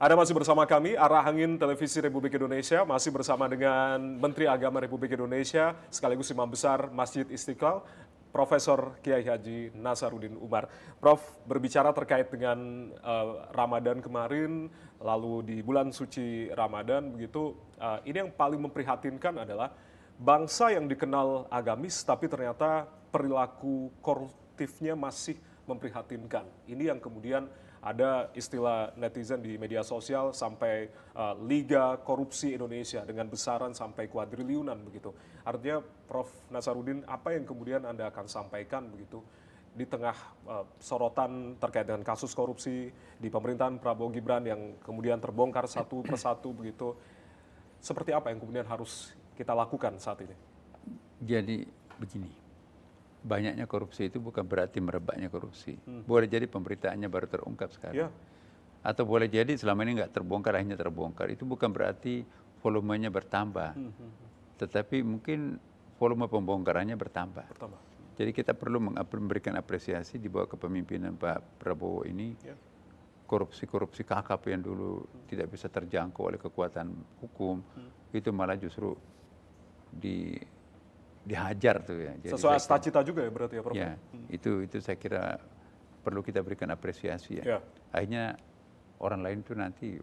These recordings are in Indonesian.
Anda masih bersama kami, Arah Angin Televisi Republik Indonesia, masih bersama dengan Menteri Agama Republik Indonesia, sekaligus Imam Besar Masjid Istiqlal, Profesor Kiai Haji Nasaruddin Umar. Prof, berbicara terkait dengan Ramadan kemarin, lalu di bulan suci Ramadan, begitu, ini yang paling memprihatinkan adalah bangsa yang dikenal agamis, tapi ternyata perilaku koruptifnya masih memprihatinkan. Ini yang kemudian ada istilah netizen di media sosial sampai Liga Korupsi Indonesia dengan besaran sampai kuadriliunan begitu. Artinya Prof. Nasaruddin, apa yang kemudian Anda akan sampaikan begitu di tengah sorotan terkait dengan kasus korupsi di pemerintahan Prabowo Gibran yang kemudian terbongkar satu persatu begitu. Seperti apa yang kemudian harus kita lakukan saat ini? Jadi begini, banyaknya korupsi itu bukan berarti merebaknya korupsi. Boleh jadi pemberitaannya baru terungkap sekarang. Ya. Atau boleh jadi selama ini nggak terbongkar, akhirnya terbongkar. Itu bukan berarti volumenya bertambah. Tetapi mungkin volume pembongkarannya bertambah. Jadi kita perlu memberikan apresiasi di bawah kepemimpinan Pak Prabowo ini. Ya. Korupsi-korupsi kakap yang dulu tidak bisa terjangkau oleh kekuatan hukum, itu malah justru dihajar tuh ya. Jadi sesuai cita-cita juga ya berarti ya Prof? Ya, itu saya kira perlu kita berikan apresiasi ya. Ya. Akhirnya orang lain tuh nanti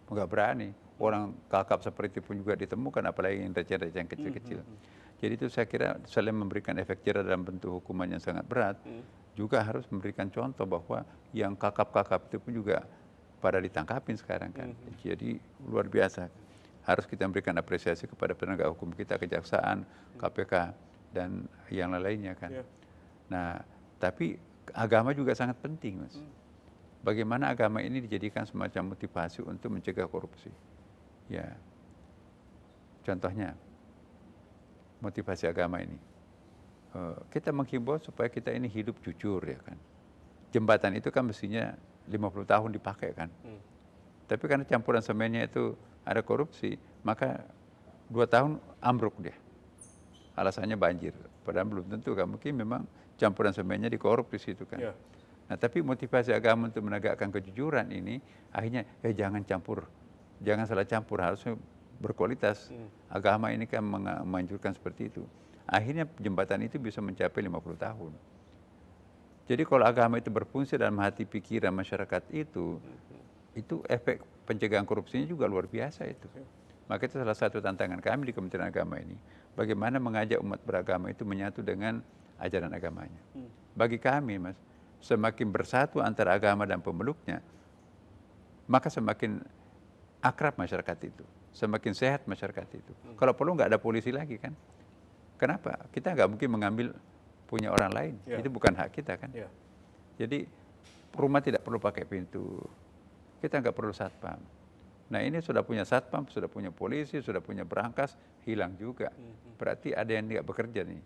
nggak berani. Orang kakap seperti itu pun juga ditemukan, apalagi yang receh-receh yang kecil-kecil. Jadi itu saya kira selain memberikan efek jerah dalam bentuk hukuman yang sangat berat, juga harus memberikan contoh bahwa yang kakap-kakap itu pun juga pada ditangkapin sekarang kan. Jadi luar biasa. Harus kita memberikan apresiasi kepada penegak hukum kita, kejaksaan, KPK, dan yang lainnya kan. Ya. Nah, tapi agama juga sangat penting, Mas. Bagaimana agama ini dijadikan semacam motivasi untuk mencegah korupsi. Ya, contohnya motivasi agama ini. Kita menghimbau supaya kita ini hidup jujur ya kan. Jembatan itu kan mestinya 50 tahun dipakai kan. Tapi karena campuran semennya itu ada korupsi, maka 2 tahun ambruk dia. Alasannya banjir. Padahal belum tentu kan. Mungkin memang campuran semennya dikorup di situ kan. Ya. Nah tapi motivasi agama untuk menegakkan kejujuran ini, akhirnya jangan campur. Jangan salah campur, harusnya berkualitas. Agama ini kan menganjurkan seperti itu. Akhirnya jembatan itu bisa mencapai 50 tahun. Jadi kalau agama itu berfungsi dalam hati pikiran masyarakat itu efek pencegahan korupsinya juga luar biasa itu. Maka itu salah satu tantangan kami di Kementerian Agama ini. Bagaimana mengajak umat beragama itu menyatu dengan ajaran agamanya. Bagi kami, Mas, semakin bersatu antara agama dan pemeluknya, maka semakin akrab masyarakat itu. Semakin sehat masyarakat itu. Kalau perlu nggak ada polisi lagi kan. Kenapa? Kita nggak mungkin mengambil punya orang lain. Ya. Itu bukan hak kita kan. Ya. Jadi rumah tidak perlu pakai pintu. Kita nggak perlu satpam. Nah ini sudah punya satpam, sudah punya polisi, sudah punya berangkas, hilang juga. Berarti ada yang nggak bekerja nih.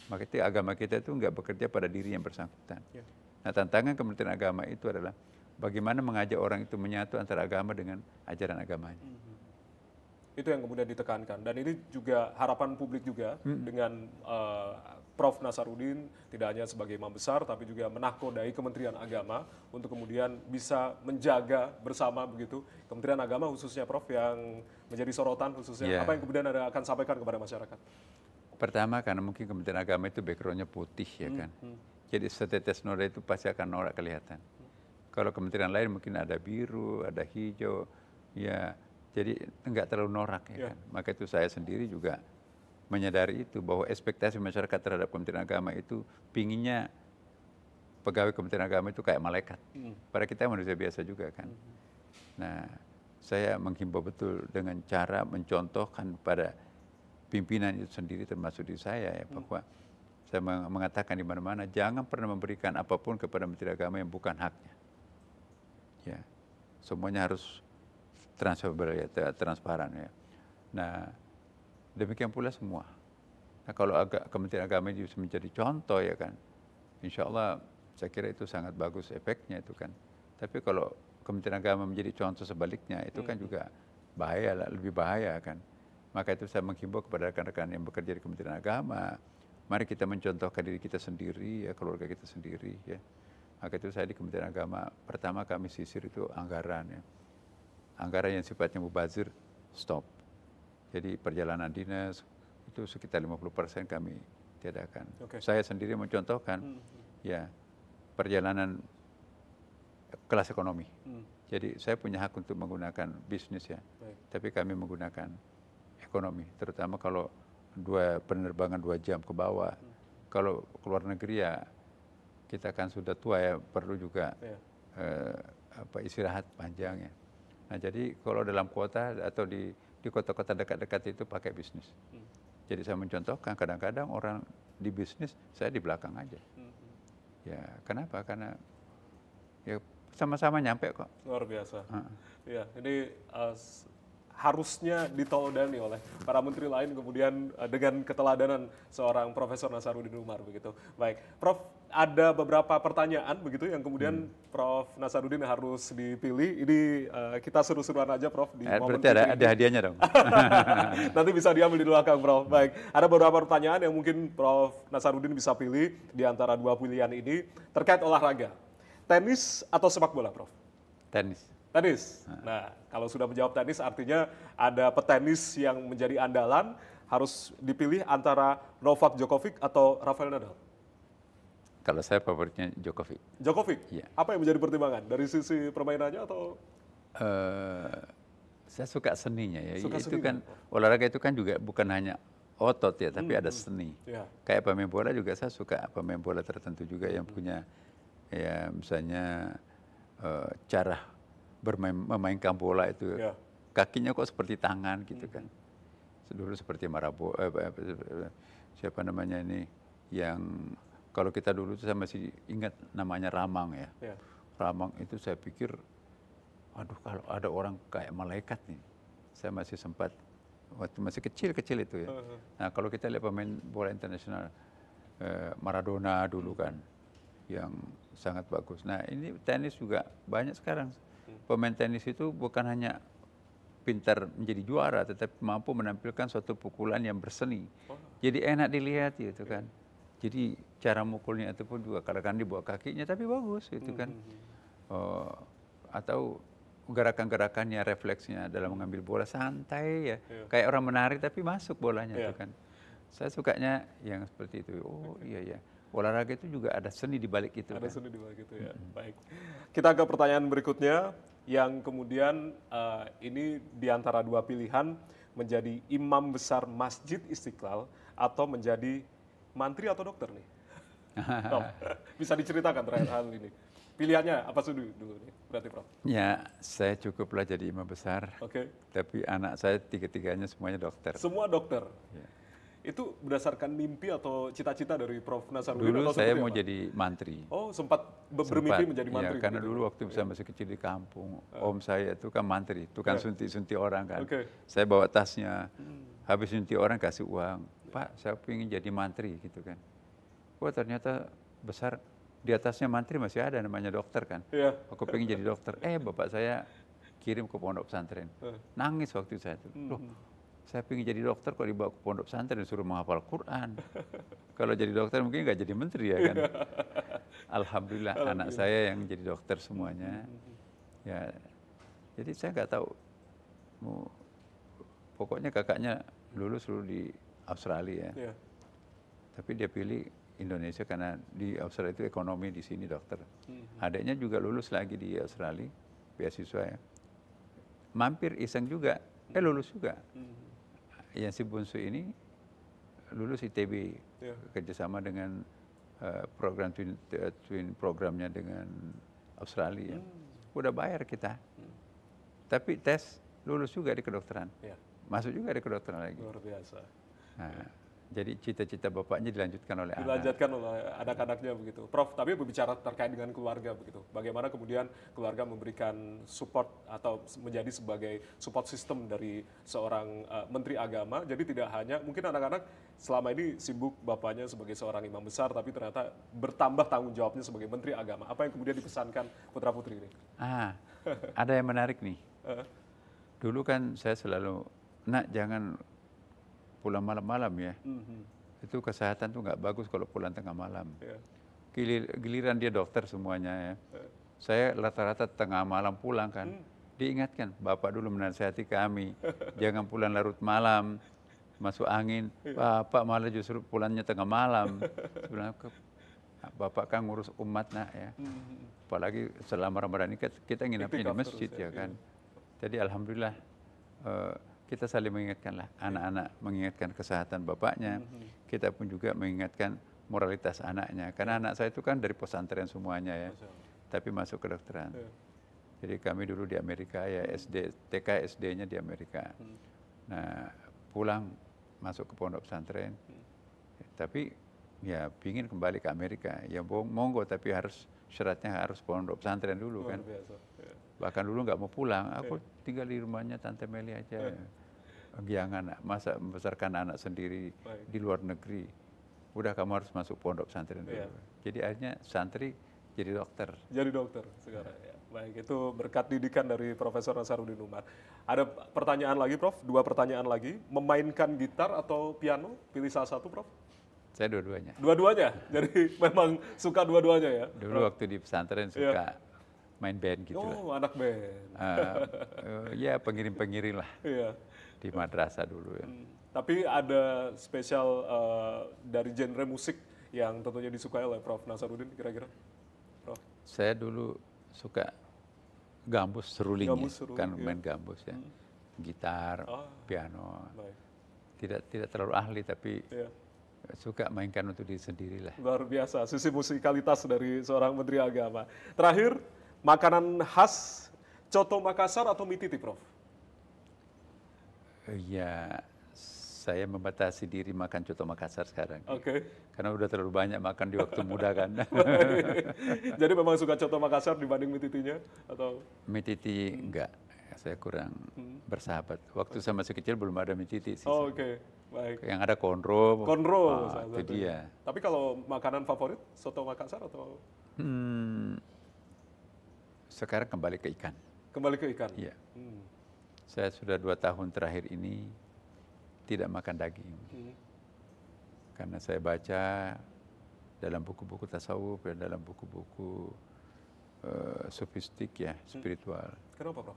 Maka itu agama kita itu nggak bekerja pada diri yang bersangkutan. Ya. Nah tantangan Kementerian Agama itu adalah bagaimana mengajak orang itu menyatu antara agama dengan ajaran agamanya. Itu yang kemudian ditekankan. Dan ini juga harapan publik juga dengan Prof. Nasaruddin tidak hanya sebagai imam besar, tapi juga menakodai Kementerian Agama untuk kemudian bisa menjaga bersama begitu. Kementerian Agama khususnya Prof. yang menjadi sorotan khususnya. Apa yang kemudian Anda akan sampaikan kepada masyarakat? Pertama karena mungkin Kementerian Agama itu backgroundnya putih ya kan. Jadi setetes noda itu pasti akan norak kelihatan. Kalau kementerian lain mungkin ada biru, ada hijau, ya jadi enggak terlalu norak ya kan. Maka itu saya sendiri juga menyadari itu bahwa ekspektasi masyarakat terhadap Kementerian Agama itu pinginnya pegawai Kementerian Agama itu kayak malaikat. Pada kita manusia biasa juga kan. Nah, saya menghimbau betul dengan cara mencontohkan pada pimpinan itu sendiri termasuk di saya ya bahwa saya mengatakan di mana-mana jangan pernah memberikan apapun kepada Menteri Agama yang bukan haknya. Ya, semuanya harus transparan ya, transparan ya. Nah, demikian pula semua. Nah, kalau Kementerian Agama bisa menjadi contoh ya kan, insya Allah saya kira itu sangat bagus efeknya itu kan. Tapi kalau Kementerian Agama menjadi contoh sebaliknya itu kan juga bahaya, lebih bahaya kan. Maka itu saya menghimbau kepada rekan-rekan yang bekerja di Kementerian Agama, mari kita mencontohkan diri kita sendiri ya, keluarga kita sendiri ya. Maka itu saya di Kementerian Agama, pertama kami sisir itu anggaran ya. anggaran yang sifatnya mubazir, stop. Jadi perjalanan dinas itu sekitar 50% kami tiadakan. Saya sendiri mencontohkan, ya perjalanan kelas ekonomi. Jadi saya punya hak untuk menggunakan bisnis ya, tapi kami menggunakan ekonomi. Terutama kalau penerbangan 2 jam ke bawah. Kalau keluar negeri ya kita kan sudah tua ya, perlu juga istirahat panjang ya. Nah jadi kalau dalam kota atau di kota-kota dekat-dekat itu pakai bisnis. Jadi saya mencontohkan, kadang-kadang orang di bisnis, saya di belakang aja. Ya kenapa? Karena ya sama-sama nyampe kok. Luar biasa. Ya, ini harusnya diteladani oleh para menteri lain, kemudian dengan keteladanan seorang Profesor Nasaruddin Umar begitu. Baik, Prof, ada beberapa pertanyaan begitu yang kemudian Prof Nasaruddin harus dipilih. Ini kita seru-seruan aja, Prof, di momen berarti ada hadiahnya dong. Nanti bisa diambil di belakang, Prof. Baik, ada beberapa pertanyaan yang mungkin Prof Nasaruddin bisa pilih di antara 2 pilihan ini terkait olahraga. Tenis atau sepak bola, Prof? Tenis. Tenis. Nah, kalau sudah menjawab tenis artinya ada petenis yang menjadi andalan, harus dipilih antara Novak Djokovic atau Rafael Nadal. Kalau saya favoritnya Djokovic. Djokovic? Iya. Apa yang menjadi pertimbangan? Dari sisi permainannya atau? Saya suka seninya ya. Suka itu seni, kan olahraga itu kan juga bukan hanya otot ya, tapi ada seni. Ya. Kayak pemain bola juga saya suka pemain bola tertentu juga yang punya ya misalnya cara memainkan bola itu kakinya kok seperti tangan gitu kan. Dulu seperti siapa namanya ini yang kalau kita dulu saya masih ingat namanya Ramang ya. Ramang itu saya pikir aduh kalau ada orang kayak malaikat nih. Saya masih sempat waktu masih kecil itu ya. Nah, kalau kita lihat pemain bola internasional Maradona dulu kan yang sangat bagus. Nah, ini tenis juga banyak sekarang. Pemain tenis itu bukan hanya pintar menjadi juara, tetapi mampu menampilkan suatu pukulan yang berseni. Jadi enak dilihat gitu kan. Jadi cara mukulnya itu pun juga kadang-kadang di bawah kakinya tapi bagus gitu kan. Atau gerakan-gerakannya, refleksnya dalam mengambil bola santai ya. Kayak orang menari tapi masuk bolanya itu kan. Saya sukanya yang seperti itu. Oh iya ya. Olahraga itu juga ada seni di balik itu. Ada seni di balik itu ya. Baik. Kita ke pertanyaan berikutnya yang kemudian ini di antara 2 pilihan menjadi imam besar Masjid Istiqlal atau menjadi mantri atau dokter nih. Bisa diceritakan terkait hal ini. Pilihannya apa dulu nih? Berarti Prof. Ya, saya cukuplah jadi imam besar. Tapi anak saya 3-tiganya semuanya dokter. Semua dokter. Ya. Itu berdasarkan mimpi atau cita-cita dari Prof Nasaruddin? Dulu saya mau jadi mantri. Oh, sempat bermimpi menjadi mantri? Ya, karena dulu waktu saya masih kecil di kampung, om saya itu kan mantri, tukang suntik-suntik orang kan. Saya bawa tasnya, habis suntik orang kasih uang. Pak, saya ingin jadi mantri gitu kan. Wah ternyata besar, di atasnya mantri masih ada namanya dokter kan. Aku pengen jadi dokter. Bapak saya kirim ke pondok pesantren. Nangis waktu saya itu. Loh, saya pengen jadi dokter kok dibawa ke pondok pesantren disuruh menghafal Quran. Kalau jadi dokter mungkin nggak jadi menteri ya kan. Alhamdulillah anak saya yang jadi dokter semuanya. Ya, jadi saya nggak tahu. Pokoknya kakaknya lulus dulu di Australia ya. Tapi dia pilih Indonesia karena di Australia itu ekonomi, di sini dokter. Adiknya juga lulus lagi di Australia, beasiswa ya. Mampir iseng juga, lulus juga. Yang si bungsu ini lulus ITB, kerjasama dengan program twin programnya dengan Australia. Udah bayar kita. Tapi tes lulus juga di kedokteran. Masuk juga di kedokteran lagi. Luar biasa. Nah, jadi cita-cita bapaknya dilanjutkan oleh anak. Dilanjutkan oleh anak-anaknya begitu. Prof, tapi berbicara terkait dengan keluarga begitu. Bagaimana kemudian keluarga memberikan support atau menjadi sebagai support system dari seorang menteri agama. Jadi tidak hanya, mungkin anak-anak selama ini sibuk bapaknya sebagai seorang imam besar, tapi ternyata bertambah tanggung jawabnya sebagai menteri agama. Apa yang kemudian dipesankan putra-putri ini? Ada yang menarik nih. Dulu kan saya selalu, nak jangan pulang malam-malam ya. Itu kesehatan tuh nggak bagus kalau pulang tengah malam. Giliran dia dokter semuanya ya. Saya rata-rata tengah malam pulang kan. diingatkan, Bapak dulu menasihati kami, jangan pulang larut malam, masuk angin. Bapak malah justru pulangnya tengah malam. Saya bilang, Bapak kan ngurus umat nak ya. Apalagi selama Ramadan ini kita nginapnya di masjid ya kan. Jadi alhamdulillah kita saling mengingatkan lah. Anak-anak mengingatkan kesehatan bapaknya. Kita pun juga mengingatkan moralitas anaknya. Karena anak saya itu kan dari pesantren semuanya ya. Tapi masuk kedokteran. Jadi kami dulu di Amerika ya TK SD-nya di Amerika. Nah pulang masuk ke pondok pesantren. Tapi ya pingin kembali ke Amerika. Ya monggo tapi harus syaratnya harus pondok pesantren dulu kan. Bahkan dulu nggak mau pulang. Aku tinggal di rumahnya Tante Meli aja. Jangan masa membesarkan anak sendiri di luar negeri. Udah kamu harus masuk pondok pesantren dulu. Jadi akhirnya santri jadi dokter. Jadi dokter sekarang ya. Baik, itu berkat didikan dari Profesor Nasaruddin Umar. Ada pertanyaan lagi, Prof? 2 pertanyaan lagi. Memainkan gitar atau piano? Pilih salah satu, Prof. Saya dua-duanya. Dua-duanya? Jadi memang suka dua-duanya ya? Dulu waktu di pesantren suka main band gitu lah. Oh, anak band. Ya pengiring-pengiring lah di madrasah dulu ya. Tapi ada spesial dari genre musik yang tentunya disukai oleh Prof. Nasaruddin kira-kira? Prof? Saya dulu suka gambus serulingnya, kan main gambus ya. Gitar, piano. Tidak terlalu ahli tapi suka mainkan untuk diri sendiri lah. Luar biasa, sisi musikalitas dari seorang Menteri Agama. Terakhir, makanan khas Coto Makassar atau mie titi, Prof? Ya, saya membatasi diri makan Coto Makassar sekarang. Oke. Karena udah terlalu banyak makan di waktu muda kan. Jadi memang suka Coto Makassar dibanding mie titinya atau? Mie titi enggak, saya kurang bersahabat. Waktu saya masih kecil belum ada mie titi sih. Oh, oke, baik. Yang ada konro. Konro, itu dia. Tapi kalau makanan favorit soto Makassar atau? Sekarang kembali ke ikan. Kembali ke ikan. Iya. Saya sudah 2 tahun terakhir ini tidak makan daging. Karena saya baca dalam buku-buku tasawuf dan dalam buku-buku sofistik ya, spiritual. Kenapa, Prof?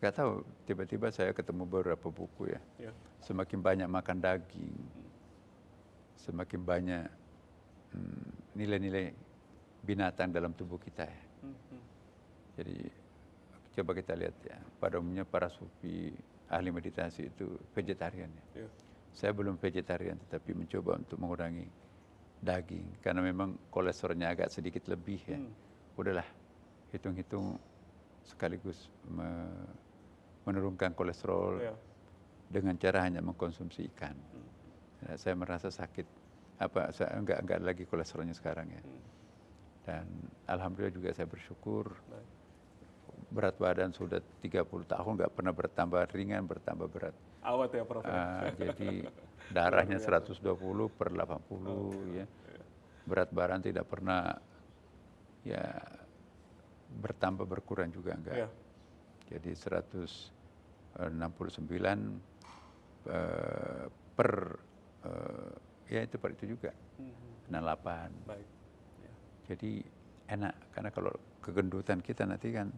Gak tahu, tiba-tiba saya ketemu beberapa buku ya. Semakin banyak makan daging, semakin banyak nilai-nilai binatang dalam tubuh kita ya. Jadi coba kita lihat ya, pada umumnya para sufi, ahli meditasi itu vegetarian ya. Saya belum vegetarian tetapi mencoba untuk mengurangi daging karena memang kolesterolnya agak sedikit lebih ya. Udahlah, hitung-hitung sekaligus menurunkan kolesterol dengan cara hanya mengkonsumsi ikan. Saya merasa sakit, saya enggak lagi kolesterolnya sekarang ya. Dan alhamdulillah juga saya bersyukur berat badan sudah 30 tahun nggak pernah bertambah ringan, bertambah berat. Awet ya, Prof. Jadi darahnya 120/80 ya. Berat badan tidak pernah ya bertambah berkurang juga enggak. Jadi 169 per ya itu per itu juga. 68. Baik. Jadi enak karena kalau kegendutan kita nanti kan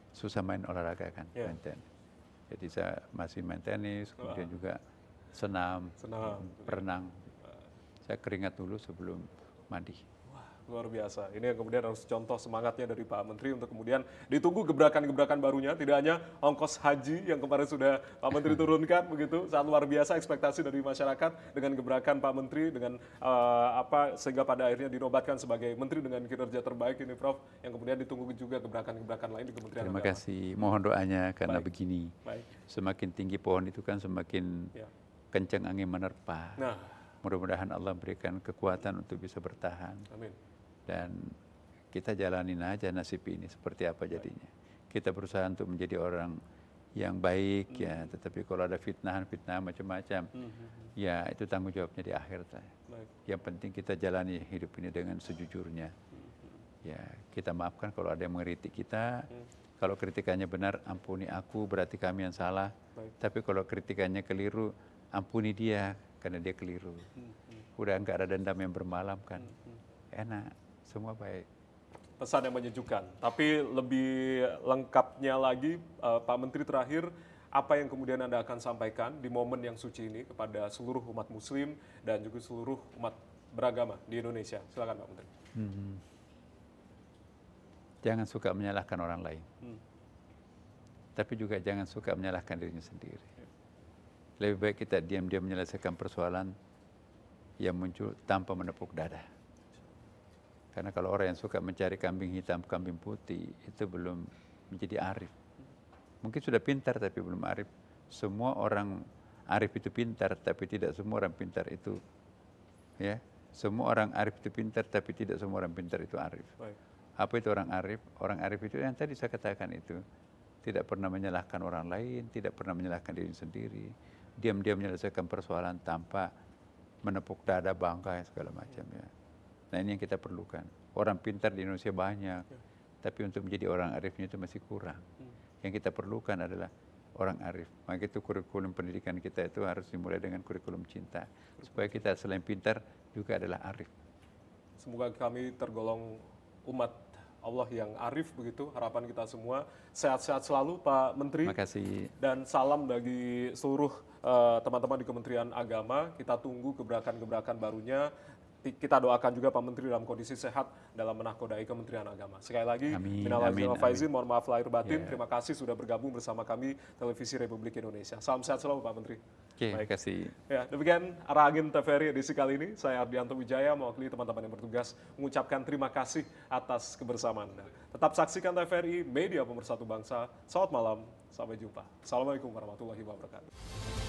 susah main olahraga kan, maintain. Jadi saya masih main tenis, kemudian juga senam, berenang. Saya keringat dulu sebelum mandi. Wah, luar biasa. Ini yang kemudian harus contoh semangatnya dari Pak Menteri untuk kemudian ditunggu gebrakan-gebrakan barunya. Tidak hanya ongkos haji yang kemarin sudah Pak Menteri turunkan, begitu. Sangat luar biasa ekspektasi dari masyarakat dengan gebrakan Pak Menteri, dengan sehingga pada akhirnya dinobatkan sebagai Menteri dengan kinerja terbaik ini, Prof. Yang kemudian ditunggu juga gebrakan-gebrakan lain di Kementerian Terima Agama. kasih. Mohon doanya karena begini. Semakin tinggi pohon itu kan semakin kencang angin menerpa. Mudah-mudahan Allah berikan kekuatan untuk bisa bertahan. Amin. Dan kita jalanin aja nasib ini seperti apa jadinya. Kita berusaha untuk menjadi orang yang baik ya, tetapi kalau ada fitnah macam-macam, ya itu tanggung jawabnya di akhirat. Yang penting kita jalani hidup ini dengan sejujurnya. Ya, kita maafkan kalau ada yang mengkritik kita. Kalau kritikannya benar, ampuni aku, berarti kami yang salah. Tapi kalau kritikannya keliru, ampuni dia karena dia keliru. Udah enggak ada dendam yang bermalam kan. Enak, semua baik. pesan yang menyejukkan. Tapi lebih lengkapnya lagi, Pak Menteri terakhir, apa yang kemudian Anda akan sampaikan di momen yang suci ini kepada seluruh umat Muslim dan juga seluruh umat beragama di Indonesia? Silakan Pak Menteri. Jangan suka menyalahkan orang lain. Tapi juga jangan suka menyalahkan dirinya sendiri. Lebih baik kita diam-diam menyelesaikan persoalan yang muncul tanpa menepuk dada. Karena kalau orang yang suka mencari kambing hitam, kambing putih, itu belum menjadi arif. Mungkin sudah pintar tapi belum arif. Semua orang arif itu pintar, tapi tidak semua orang pintar itu, ya. Semua orang arif itu pintar, tapi tidak semua orang pintar itu arif. Baik. Apa itu orang arif? Orang arif itu yang tadi saya katakan itu. Tidak pernah menyalahkan orang lain, tidak pernah menyalahkan diri sendiri. Diam-diam menyelesaikan persoalan tanpa menepuk dada, bangga, segala macam, ya. Nah, ini yang kita perlukan. Orang pintar di Indonesia banyak, tapi untuk menjadi orang arifnya itu masih kurang. Yang kita perlukan adalah orang arif. Maka itu kurikulum pendidikan kita itu harus dimulai dengan kurikulum cinta. Supaya kita selain pintar juga adalah arif. Semoga kami tergolong umat Allah yang arif begitu, harapan kita semua. Sehat-sehat selalu Pak Menteri. Terima kasih. Dan salam bagi seluruh teman-teman di Kementerian Agama. Kita tunggu gebrakan-gebrakan barunya. Kita doakan juga Pak Menteri dalam kondisi sehat dalam menakodai Kementerian Agama. Sekali lagi, minal aidin wal faizin, mohon maaf lahir batin. Terima kasih sudah bergabung bersama kami Televisi Republik Indonesia. Salam sehat selalu Pak Menteri. Terima kasih. Ya, demikian Arah Angin TVRI edisi kali ini. Saya Ardianto Wijaya mewakili teman-teman yang bertugas mengucapkan terima kasih atas kebersamaan Anda. Tetap saksikan TVRI, media pemersatu bangsa. Selamat malam, sampai jumpa. Assalamualaikum warahmatullahi wabarakatuh.